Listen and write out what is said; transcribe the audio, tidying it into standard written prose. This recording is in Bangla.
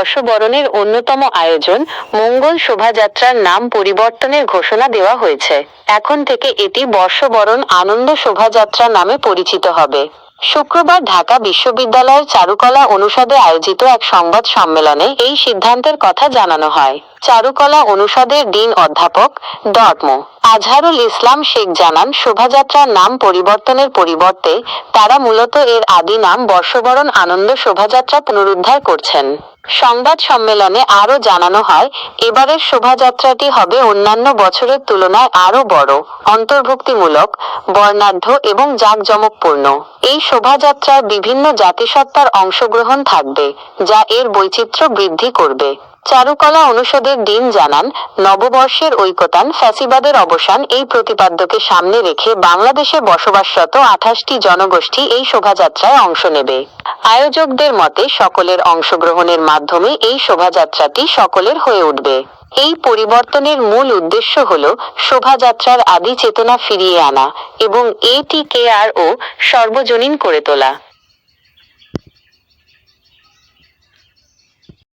বর্ষবরণের অন্যতম আয়োজন মঙ্গল শোভাযাত্রার নাম পরিবর্তনের ঘোষণা দেওয়া হয়েছে। এখন থেকে এটি বর্ষবরণ আনন্দ শোভাযাত্রা নামে পরিচিত হবে। শুক্রবার ঢাকা বিশ্ববিদ্যালয়ের চারুকলা অনুষদে আয়োজিত এক সংবাদ সম্মেলনে এই সিদ্ধান্তের কথা জানানো হয়। চারুকলা অনুষদের ডিন অধ্যাপক ড. আজহারুল ইসলাম শেখ জানান, শোভাযাত্রার নাম পরিবর্তনের পরিবর্তে তারা মূলত এর আদি নাম বর্ষবরণ আনন্দ শোভাযাত্রা পুনরুদ্ধার করছেন। সংবাদ সম্মেলনে আরও জানানো হয়, এবারের শোভাযাত্রাটি হবে অন্যান্য বছরের তুলনায় আরও বড়, অন্তর্ভুক্তিমূলক, বর্ণাঢ্য এবং জাঁকজমকপূর্ণ। এই শোভাযাত্রায় বিভিন্ন জাতিসত্তার অংশগ্রহণ থাকবে, যা এর বৈচিত্র্য বৃদ্ধি করবে। চারুকলা অনুষদের ডিন জানান, নববর্ষের ঐকতান, ফ্যাসিবাদের অবসান এই প্রতিপাদ্যকে সামনে রেখে বাংলাদেশে বসবাসরত 28টি জনগোষ্ঠী এই শোভাযাত্রায় অংশ নেবে। আয়োজকদের মতে সকলের অংশগ্রহণের মাধ্যমে এই শোভাযাত্রাটি সকলের হয়ে উঠবে। এই পরিবর্তনের মূল উদ্দেশ্য হল শোভাযাত্রার আদি চেতনা ফিরিয়ে আনা এবং এটিকে আরও সর্বজনীন করে তোলা।